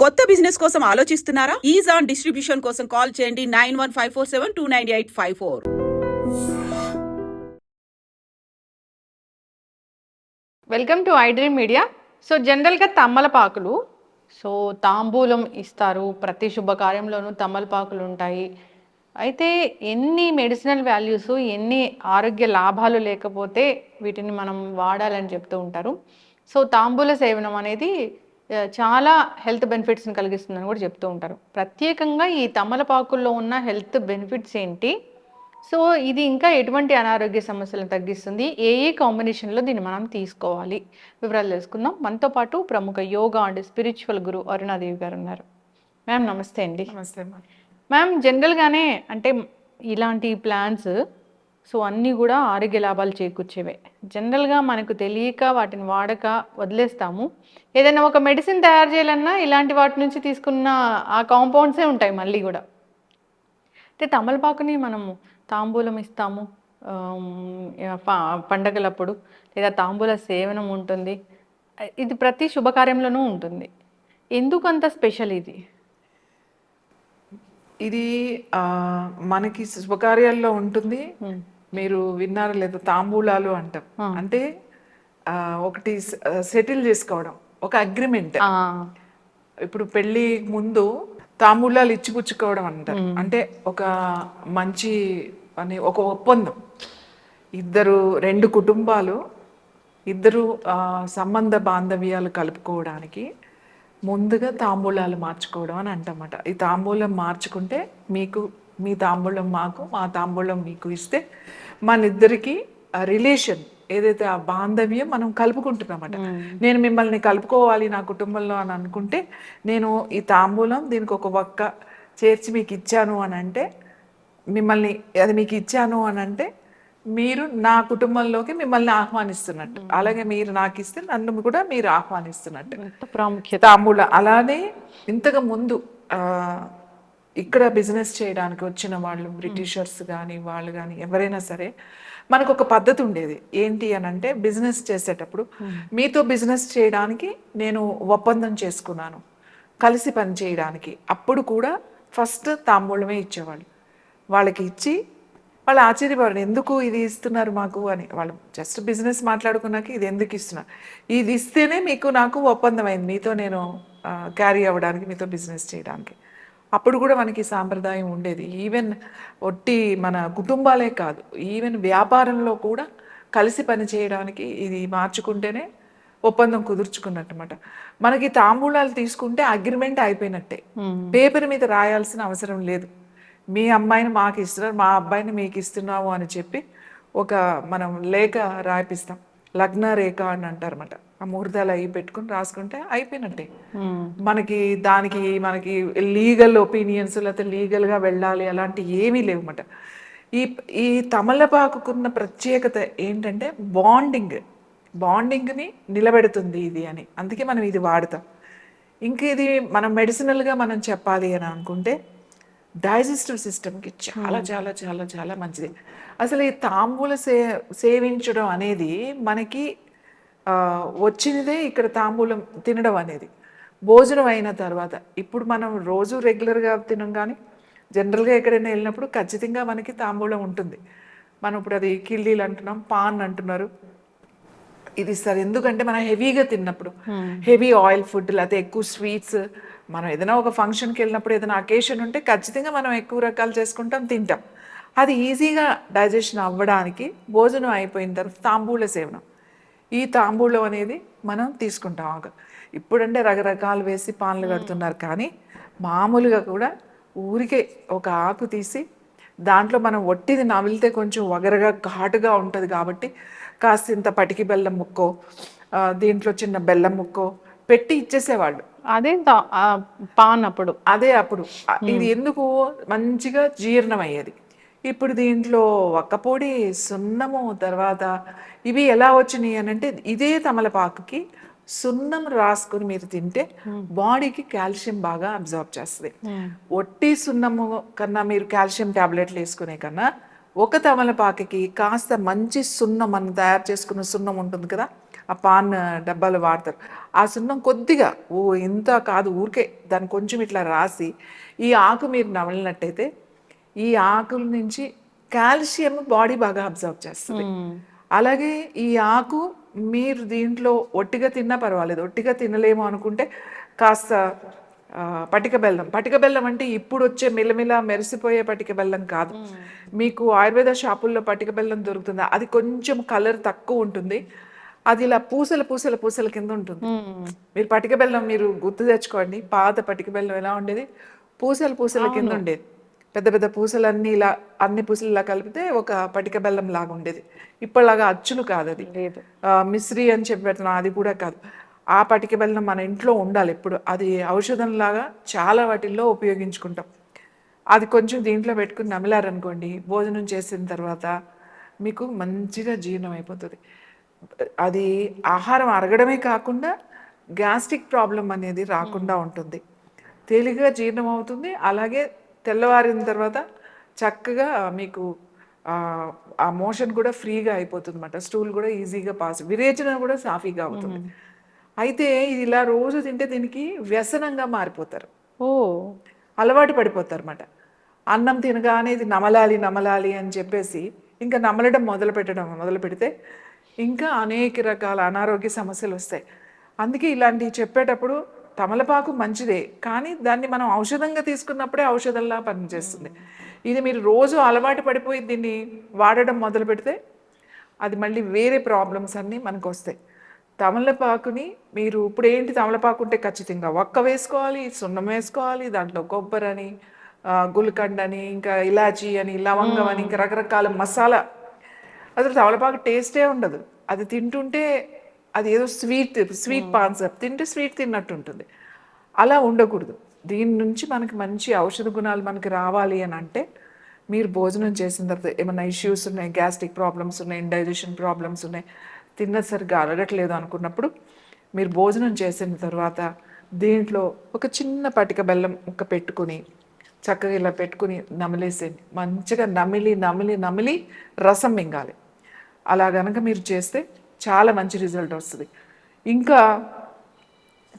కొత్త బిజినెస్ కోసం ఆలోచిస్తున్నారా? ఈజ్ ఆన్ డిస్ట్రిబ్యూషన్ కోసం కాల్ చేయండి 9154729854. Welcome to iDream media. So జనరల్గా తమలపాకులు తాంబూలం ఇస్తారు, ప్రతి శుభకార్యంలోనూ తమలపాకులు ఉంటాయి. అయితే ఎన్ని మెడిసినల్ వాల్యూస్, ఎన్ని ఆరోగ్య లాభాలు లేకపోతే వీటిని మనం వాడాలని చెప్తూ ఉంటారు. సో తాంబూల సేవనం అనేది చాలా హెల్త్ బెనిఫిట్స్ని కలిగిస్తుందని కూడా చెప్తూ ఉంటారు. ప్రత్యేకంగా ఈ తమలపాకుల్లో ఉన్న హెల్త్ బెనిఫిట్స్ ఏంటి, సో ఇది ఇంకా ఎటువంటి అనారోగ్య సమస్యలను తగ్గిస్తుంది, ఏ కాంబినేషన్లో దీన్ని మనం తీసుకోవాలి, వివరాలు తెలుసుకుందాం. మనతో పాటు ప్రముఖ యోగా అండ్ స్పిరిచువల్ గురు అరుణాదేవి గారు ఉన్నారు. మ్యామ్ నమస్తే అండి. నమస్తే మ్యామ్, జనరల్గానే అంటే ఇలాంటి ప్లాన్స్ అన్నీ కూడా ఆరోగ్య లాభాలు చేకూర్చేవే. జనరల్గా మనకు తెలియక వాటిని వాడక వదిలేస్తాము. ఏదైనా ఒక మెడిసిన్ తయారు చేయాలన్నా ఇలాంటి వాటి నుంచి తీసుకున్న ఆ కాంపౌండ్సే ఉంటాయి మళ్ళీ కూడా. అంటే తమలపాకుని మనము తాంబూలం ఇస్తాము పండగలప్పుడు, లేదా తాంబూల సేవనం ఉంటుంది, ఇది ప్రతి శుభకార్యంలోనూ ఉంటుంది. ఎందుకు అంత స్పెషల్ ఇది? ఇది మనకి శుభకార్యాల్లో ఉంటుంది. మీరు విన్నారో లేదో, తాంబూలాలు అంటాం. అంటే ఒకటి సెటిల్ చేసుకోవడం, ఒక అగ్రిమెంట్. ఇప్పుడు పెళ్ళి ముందు తాంబూలాలు ఇచ్చిపుచ్చుకోవడం అంటారు. అంటే ఒక మంచి అని ఒక ఒప్పందం. రెండు కుటుంబాలు, ఇద్దరు సంబంధ బాంధవ్యాలు కలుపుకోవడానికి ముందుగా తాంబూలాలు మార్చుకోవడం అని అంటమాట. ఈ తాంబూలం మార్చుకుంటే మీకు, మీ తాంబూలం మాకు, మా తాంబూలం మీకు ఇస్తే మన ఇద్దరికి రిలేషన్ ఏదైతే ఆ బాంధవ్యం మనం కలుపుకుంటున్నామట. నేను మిమ్మల్ని కలుపుకోవాలి నా కుటుంబంలో అని అనుకుంటే, నేను ఈ తాంబూలం దీనికి ఒక వక్క చేర్చి మీకు ఇచ్చాను అని అంటే, మిమ్మల్ని అది మీకు ఇచ్చాను అని అంటే మీరు నా కుటుంబంలోకి మిమ్మల్ని ఆహ్వానిస్తున్నట్టు, అలాగే మీరు నాకు ఇస్తే నన్ను కూడా మీరు ఆహ్వానిస్తున్నట్టు ప్రాముఖ్యత తాంబూలం. అలానే ఇంతకు ముందు ఇక్కడ బిజినెస్ చేయడానికి వచ్చిన వాళ్ళు, బ్రిటిషర్స్ కానీ వాళ్ళు కానీ ఎవరైనా సరే, మనకు ఒక పద్ధతి ఉండేది. ఏంటి అని అంటే, బిజినెస్ చేసేటప్పుడు మీతో బిజినెస్ చేయడానికి నేను ఒప్పందం చేసుకున్నాను, కలిసి పని చేయడానికి. అప్పుడు కూడా ఫస్ట్ తాంబూలమే ఇచ్చేవాళ్ళు. వాళ్ళకి ఇచ్చి వాళ్ళు ఆశ్చర్యపడారు, ఎందుకు ఇది ఇస్తున్నారు మాకు అని. వాళ్ళు జస్ట్ బిజినెస్ మాట్లాడుకున్నాక ఇది ఎందుకు ఇస్తున్నారు, ఇది ఇస్తేనే మీకు నాకు ఒప్పందం అయింది, మీతో నేను క్యారీ అవ్వడానికి, మీతో బిజినెస్ చేయడానికి. అప్పుడు కూడా మనకి సాంప్రదాయం ఉండేది. ఈవెన్ ఒట్టి మన కుటుంబాలే కాదు, ఈవెన్ వ్యాపారంలో కూడా కలిసి పని చేయడానికి ఇది మార్చుకుంటేనే ఒప్పందం కుదుర్చుకున్నట్టమాట. మనకి తాంబూలాలు తీసుకుంటే అగ్రిమెంట్ అయిపోయినట్టే, పేపర్ మీద రాయాల్సిన అవసరం లేదు. మీ అమ్మాయిని మాకు ఇస్తున్నారు, మా అబ్బాయిని మీకు ఇస్తున్నాము అని చెప్పి ఒక మనం లేఖ రాయిపిస్తాం, లగ్న రేఖ అని అంటారన్నమాట. ఆ ముహూర్తాలు అవి పెట్టుకుని రాసుకుంటే అయిపోయినట్టే. మనకి మనకి లీగల్ ఒపీనియన్స్, లేకపోతే లీగల్గా వెళ్ళాలి అలాంటి ఏమీ లేవన్నమాట. ఈ తమలపాకుకున్న ప్రత్యేకత ఏంటంటే బాండింగ్ని నిలబెడుతుంది ఇది అని. అందుకే మనం ఇది వాడతాం. ఇంక ఇది మనం మెడిసినల్గా మనం చెప్పాలి అని అనుకుంటే, డైజెస్టివ్ సిస్టమ్కి చాలా చాలా చాలా చాలా మంచిది. అసలు ఈ తాంబూల సేవించడం అనేది మనకి వచ్చినదే ఇక్కడ తాంబూలం తినడం అనేది. భోజనం అయిన తర్వాత, ఇప్పుడు మనం రోజు రెగ్యులర్గా తినం కానీ జనరల్గా ఎక్కడైనా వెళ్ళినప్పుడు ఖచ్చితంగా మనకి తాంబూలం ఉంటుంది. మనం ఇప్పుడు అది కిళ్ళీలు అంటున్నాం, పాన్ అంటున్నారు, ఇది సార్. ఎందుకంటే మనం హెవీగా తిన్నప్పుడు, హెవీ ఆయిల్ ఫుడ్, లేకపోతే ఎక్కువ స్వీట్స్, మనం ఏదైనా ఒక ఫంక్షన్కి వెళ్ళినప్పుడు, ఏదైనా అకేషన్ ఉంటే ఖచ్చితంగా మనం ఎక్కువ రకాలు చేసుకుంటాం, తింటాం. అది ఈజీగా డైజెషన్ అవ్వడానికి భోజనం అయిపోయిన తర్వాత తాంబూల సేవనం, ఈ తాంబూలం అనేది మనం తీసుకుంటాం. ఇప్పుడంటే రకరకాలు వేసి పాన్లు కడుతున్నారు, కానీ మామూలుగా కూడా ఊరికే ఒక ఆకు తీసి దాంట్లో మనం ఒట్టిది నమిలితే కొంచెం వగరగా ఘాటుగా ఉంటుంది కాబట్టి కాస్త ఇంత పటికి బెల్లం ముక్కో, దీంట్లో చిన్న బెల్లం ముక్కో పెట్టి ఇచ్చేసేవాళ్ళు. అదే పాన్ అప్పుడు, అప్పుడు ఇది ఎందుకు మంచిగా జీర్ణం అయ్యేది. ఇప్పుడు దీంట్లో ఒక్కపొడి, సున్నము, తర్వాత ఇవి ఎలా వచ్చినాయి అని అంటే, ఇదే తమలపాకుకి సున్నం రాసుకుని మీరు తింటే బాడీకి కాల్షియం బాగా అబ్జర్వ్ చేస్తుంది. ఒట్టి సున్నము కన్నా మీరు కాల్షియం ట్యాబ్లెట్లు వేసుకునే కన్నా ఒక తమలపాకుకి కాస్త మంచి సున్నం, మనం తయారు చేసుకున్న సున్నం ఉంటుంది కదా, ఆ ఆ పాన్ డబ్బాలు వాడతారు. ఆ సున్నం కొద్దిగా ఇంత కాదు, ఊరికే దాన్ని కొంచెం ఇట్లా రాసి ఈ ఆకు మీరు నమిలినట్టయితే ఈ ఆకుల నుంచి కాల్షియం బాడీ బాగా అబ్జర్వ్ చేస్తుంది. అలాగే ఈ ఆకు మీరు దీంట్లో ఒట్టిగా తిన్నా పర్వాలేదు, ఒట్టిగా తినలేము అనుకుంటే కాస్త పటిక బెల్లం అంటే ఇప్పుడు వచ్చే మిలమిల మెరిసిపోయే పటిక బెల్లం కాదు. మీకు ఆయుర్వేద షాపుల్లో పటిక బెల్లం దొరుకుతుంది, అది కొంచెం కలర్ తక్కువ ఉంటుంది, అది ఇలా పూసల పూసల పూసల కింద ఉంటుంది. మీరు పటిక బెల్లం మీరు గుర్తు తెచ్చుకోండి, పాత పటిక బెల్లం ఎలా ఉండేది, పూసల పూసల కింద ఉండేది. పెద్ద పెద్ద పూసలన్నీ ఇలా అన్ని పూసలు ఇలా కలిపితే ఒక పటిక బెల్లం లాగా ఉండేది. ఇప్పటిలాగా అచ్చులు కాదు, అది మిశ్రీ అని చెప్పి పెడుతున్నాం, అది కూడా కాదు. ఆ పటిక బెల్లం మన ఇంట్లో ఉండాలి ఎప్పుడు. అది ఔషధంలాగా చాలా వాటిల్లో ఉపయోగించుకుంటాం. అది కొంచెం దీంట్లో పెట్టుకుని నమిలారనుకోండి, భోజనం చేసిన తర్వాత మీకు మంచిగా జీర్ణం అయిపోతుంది. అది ఆహారం అరగడమే కాకుండా గ్యాస్ట్రిక్ ప్రాబ్లం అనేది రాకుండా ఉంటుంది, తేలిగ్గా జీర్ణం అవుతుంది. అలాగే తెల్లవారిన తర్వాత చక్కగా మీకు ఆ మోషన్ కూడా ఫ్రీగా అయిపోతుంది అన్నమాట, స్టూల్ కూడా ఈజీగా పాస్, విరేచన కూడా సాఫీగా అవుతుంది. అయితే ఇది ఇలా రోజు తింటే దీనికి వ్యసనంగా మారిపోతారు, అలవాటు పడిపోతారు అన్నమాట. అన్నం తినగానే ఇది నమలాలి నమలాలి అని చెప్పేసి ఇంకా నమలడం మొదలు పెడితే ఇంకా అనేక రకాల అనారోగ్య సమస్యలు వస్తాయి. అందుకే ఇలాంటివి చెప్పేటప్పుడు తమలపాకు మంచిదే, కానీ దాన్ని మనం ఔషధంగా తీసుకున్నప్పుడే ఔషధంలా పనిచేస్తుంది. ఇది మీరు రోజు అలవాటు పడిపోయి దీన్ని వాడడం మొదలు పెడితే అది మళ్ళీ వేరే ప్రాబ్లమ్స్ అన్నీ మనకు వస్తాయి. తమలపాకుని మీరు ఇప్పుడు ఏంటి, తమలపాకు ఉంటే ఖచ్చితంగా ఒక్క వేసుకోవాలి, సున్నం వేసుకోవాలి, దాంట్లో కొబ్బరి అని, గుల్కండ్ అని, ఇంకా ఇలాచీ అని, లవంగం అని, ఇంకా రకరకాల మసాలా. అసలు తమలపాకు టేస్టే ఉండదు, అది తింటుంటే అది ఏదో స్వీట్ కాన్సెప్ట్, తింటే స్వీట్ తిన్నట్టు ఉంటుంది. అలా ఉండకూడదు. దీని నుంచి మనకి మంచి ఔషధ గుణాలు మనకి రావాలి అని అంటే మీరు భోజనం చేసిన తర్వాత ఏమైనా ఇష్యూస్ ఉన్నాయి, గ్యాస్ట్రిక్ ప్రాబ్లమ్స్ ఉన్నాయి, ఇండైజెషన్ ప్రాబ్లమ్స్ ఉన్నాయి, తిన్నది సరిగ్గా అరగట్లేదు అనుకున్నప్పుడు మీరు భోజనం చేసిన తర్వాత దీంట్లో ఒక చిన్న పటిక బెల్లం ముక్క పెట్టుకుని చక్కగా ఇలా పెట్టుకుని నమిలేసేయండి. మంచిగా నమిలి నమిలి నమిలి రసం మింగాలి. అలా కనుక మీరు చేస్తే చాలా మంచి రిజల్ట్ వస్తుంది. ఇంకా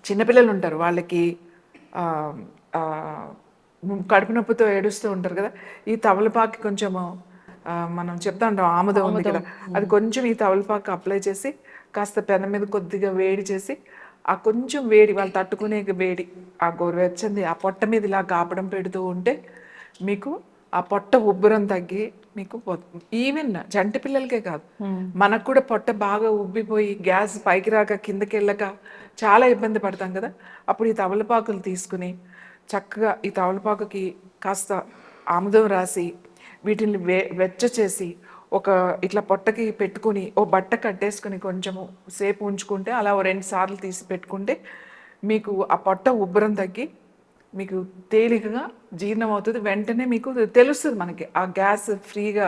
చిన్నపిల్లలు ఉంటారు, వాళ్ళకి కడుపు నొప్పితో ఏడుస్తూ ఉంటారు కదా, ఈ తమలపాకు కొంచెము మనం చెప్తా ఉంటాం ఆముదం ఉంది కదా, అది కొంచెం ఈ తమలపాకు అప్లై చేసి కాస్త పెనం మీద కొద్దిగా వేడి చేసి ఆ కొంచెం వేడి వాళ్ళు తట్టుకునే వేడి ఆ గోరువెచ్చంది ఆ పొట్ట మీద ఇలా కాపడం పెడుతూ ఉంటే మీకు ఆ పొట్ట ఉబ్బరం తగ్గి మీకు ఈవెన్ చంటి పిల్లలకే కాదు మనకు కూడా పొట్ట బాగా ఉబ్బిపోయి గ్యాస్ పైకి రాక కిందకి వెళ్ళక చాలా ఇబ్బంది పడతాం కదా, అప్పుడు ఈ తమలపాకులు తీసుకుని చక్కగా ఈ తమలపాకుకి కాస్త ఆముదం రాసి వీటిని వెచ్చ చేసి ఒక ఇట్లా పొట్టకి పెట్టుకుని ఓ బట్ట కట్టేసుకుని కొంచెము సేపు ఉంచుకుంటే అలా 2 సార్లు తీసి పెట్టుకుంటే మీకు ఆ పొట్ట ఉబ్బరం తగ్గి మీకు తేలికగా జీర్ణం అవుతుంది. వెంటనే మీకు తెలుస్తుంది, మనకి ఆ గ్యాస్ ఫ్రీగా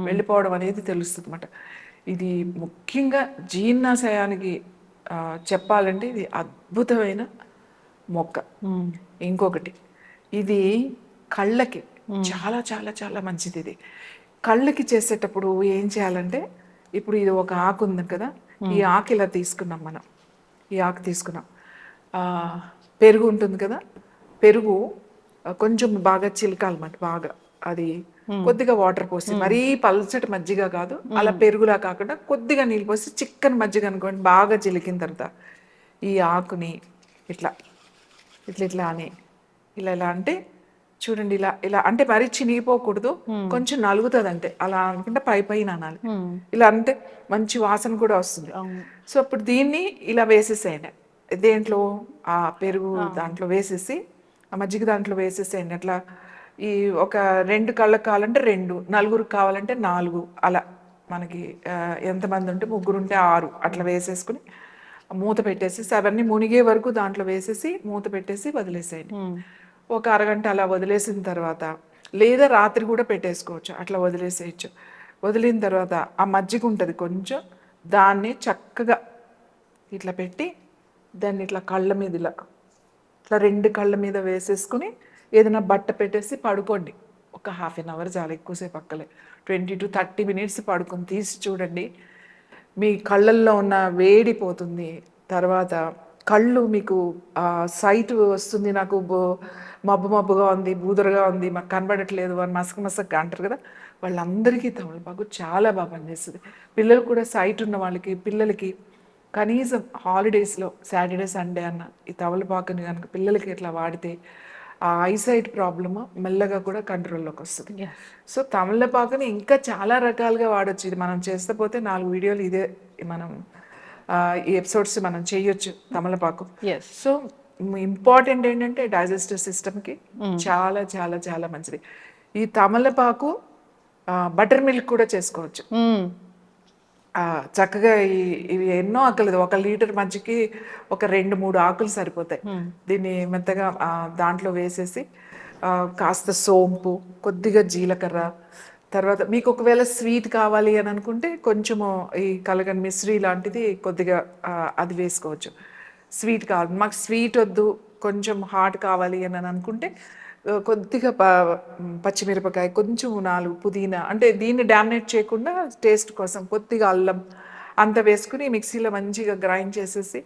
వెళ్ళిపోవడం అనేది తెలుస్తుంది అన్నమాట. ఇది ముఖ్యంగా జీర్ణాశయానికి చెప్పాలంటే ఇది అద్భుతమైన మొక్క. ఇంకొకటి ఇది కళ్ళకి చాలా చాలా చాలా మంచిది. ఇది కళ్ళకి చేసేటప్పుడు ఏం చేయాలంటే, ఇప్పుడు ఇది ఒక ఆకు ఉంది కదా, ఈ ఆకు ఇలా తీసుకున్నాం మనం, ఈ ఆకు తీసుకున్నాం, పెరుగు ఉంటుంది కదా, పెరుగు కొంచెం బాగా చిలకాలన్నమాట, బాగా అది కొద్దిగా వాటర్ పోసి, మరీ పల్చటి మజ్జిగ కాదు, అలా పెరుగులా కాకుండా కొద్దిగా నీళ్ళు పోసి చిక్కని మజ్జిగ అనుకోండి, బాగా చిలికిన తర్వాత ఈ ఆకుని ఇట్లా ఇట్లా ఇట్లా అని ఇలా అంటే చూడండి, ఇలా ఇలా అంటే మరీ చినిగిపోకూడదు, కొంచెం నలుగుతుంది అంటే, అలా అనుకుంటే పైన అనాలి. ఇలా అంటే మంచి వాసన కూడా వస్తుంది. సో అప్పుడు దీన్ని ఇలా వేసేసేయండి, దేంట్లో ఆ పెరుగు దాంట్లో వేసేసి ఆ మజ్జిగ దాంట్లో వేసేసేయండి. అట్లా ఈ ఒక 2 కళ్ళకు కావాలంటే 2, నలుగురికి కావాలంటే 4, అలా మనకి ఎంతమంది ఉంటే 3 ఉంటే 6 అట్లా వేసేసుకుని మూత పెట్టేసి అవన్నీ మునిగే వరకు దాంట్లో వేసేసి మూత పెట్టేసి వదిలేసేయండి. ఒక అరగంట అలా వదిలేసిన తర్వాత, లేదా రాత్రి కూడా పెట్టేసుకోవచ్చు, అట్లా వదిలేసేయచ్చు. వదిలిన తర్వాత ఆ మజ్జిగ ఉంటుంది కొంచెం, దాన్ని చక్కగా ఇట్లా పెట్టి దాన్ని ఇట్లా కళ్ళ మీద ఇట్లా 2 కళ్ళ మీద వేసేసుకుని ఏదైనా బట్ట పెట్టేసి పడుకోండి. ఒక ½ అన్ అవర్ చాలా, ఎక్కువసేపు అక్కలే, 20 to 30 minutes పడుకొని తీసి చూడండి, మీ కళ్ళల్లో ఉన్న వేడి పోతుంది. తర్వాత కళ్ళు మీకు సైట్ వస్తుంది, నాకు మబ్బు మబ్బుగా ఉంది, బూదరగా ఉంది, మాకు కనబడట్లేదు అని మసకగా అంటారు కదా, వాళ్ళందరికీ తమలపాకు చాలా బాగా పనిచేస్తుంది. పిల్లలు కూడా సైట్ ఉన్న వాళ్ళకి, పిల్లలకి కనీసం హాలిడేస్లో సాటర్డే సండే అన్న ఈ తమలపాకుని కనుక పిల్లలకి ఇట్లా వాడితే ఆ ఐసైట్ ప్రాబ్లమ్ మెల్లగా కూడా కంట్రోల్లోకి వస్తుంది. సో తమలపాకుని ఇంకా చాలా రకాలుగా వాడచ్చు. ఇది మనం చేస్తే పోతే 4 వీడియోలు ఇదే మనం ఈ ఎపిసోడ్స్ మనం చేయొచ్చు తమలపాకు. సో ఇంపార్టెంట్ ఏంటంటే డైజెస్టివ్ సిస్టమ్కి చాలా చాలా చాలా మంచిది. ఈ తమలపాకు బటర్ మిల్క్ కూడా చేసుకోవచ్చు. చక్కగా ఇవి ఎన్నో ఆకులు, 1 లీటర్ మజ్జికి ఒక 2-3 ఆకులు సరిపోతాయి. దీన్ని మెత్తగా దాంట్లో వేసేసి కాస్త సోంపు, కొద్దిగా జీలకర్ర, తర్వాత మీకు ఒకవేళ స్వీట్ కావాలి అని అనుకుంటే కొంచెము ఈ కలగన్ మిశ్రీ లాంటిది కొద్దిగా అది వేసుకోవచ్చు. స్వీట్ కావాలి, మాకు స్వీట్ వద్దు కొంచెం హాట్ కావాలి అని అనుకుంటే కొద్దిగా పచ్చిమిరపకాయ, కొంచెం 4 పుదీనా, అంటే దీన్ని డామినేట్ చేయకుండా టేస్ట్ కోసం కొద్దిగా అల్లం అంత వేసుకుని మిక్సీలో మంచిగా గ్రైండ్ చేసేసి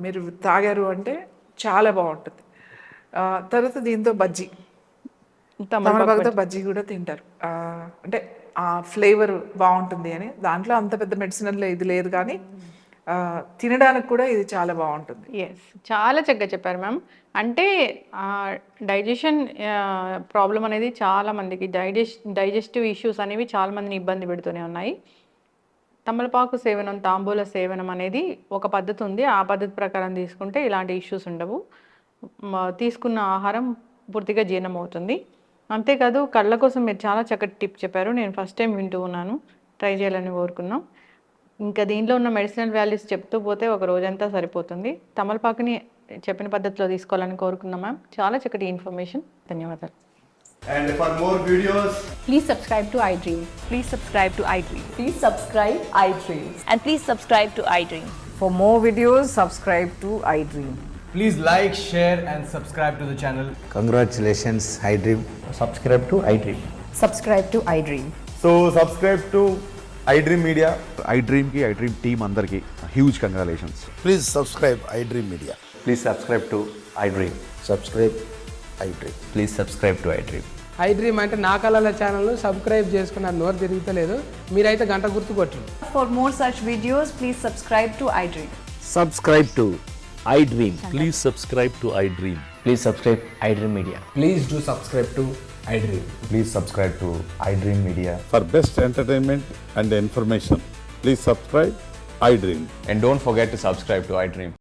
మీరు తాగారు అంటే చాలా బాగుంటుంది. తర్వాత దీంతో బజ్జీ, తమలపాకుతో బజ్జీ కూడా తింటారు. అంటే ఆ ఫ్లేవర్ బాగుంటుంది అని. దాంట్లో అంత పెద్ద మెడిసినల్ ఇది లేదు, కానీ తినడానికి కూడా ఇది చాలా బాగుంటుంది. ఎస్, చాలా చక్కగా చెప్పారు మ్యామ్. అంటే డైజెషన్ ప్రాబ్లం అనేది చాలా మందికి, డైజెస్టివ్ ఇష్యూస్ అనేవి చాలా మందిని ఇబ్బంది పెడుతూనే ఉన్నాయి. తమలపాకు సేవనం, తాంబూల సేవనం అనేది ఒక పద్ధతి ఉంది. ఆ పద్ధతి ప్రకారం తీసుకుంటే ఇలాంటి ఇష్యూస్ ఉండవు. తీసుకున్న ఆహారం పూర్తిగా జీర్ణం అవుతుంది. అంతేకాదు కళ్ళ కోసం మీరు చాలా చక్కటి టిప్ చెప్పారు. నేను ఫస్ట్ టైం వింటూ ఉన్నాను, ట్రై చేయాలని కోరుకున్నాం. ఇంకా దీనిలో ఉన్న మెడిసినల్ వాల్యూస్ చెప్తూ పోతే ఒక రోజంతా సరిపోతుంది. తమలపాకుని చెప్పిన పద్ధతిలో తీసుకోవాలని కోరుకున్నాం మ్యామ్. చాలా చక్కటి ఇన్ఫర్మేషన్, ధన్యవాదాలు. And for more videos, Please subscribe to iDream. Please subscribe to iDream. Please subscribe iDream. And please subscribe to iDream. For more videos, subscribe to iDream. please like, share and subscribe to the channel. Congratulations, iDream. Subscribe to iDream. Subscribe to iDream. So subscribe to iDream Media. iDream team andarki huge congratulations. Please subscribe iDream Media. Please subscribe to iDream. Subscribe iDream. Please subscribe to iDream. iDream అంటే నా కళల ఛానల్ను subscribe చేసుకున్న నోరు తిరుగుతలేదు, మీరైతే గంట గుర్తు కొట్టండి. For more such videos, please subscribe to iDream. Subscribe to iDream. Please subscribe to iDream. Please subscribe iDream Media. Please do subscribe to iDream. Please subscribe to iDream Media. For best entertainment and information, please subscribe iDream. And don't forget to subscribe to iDream.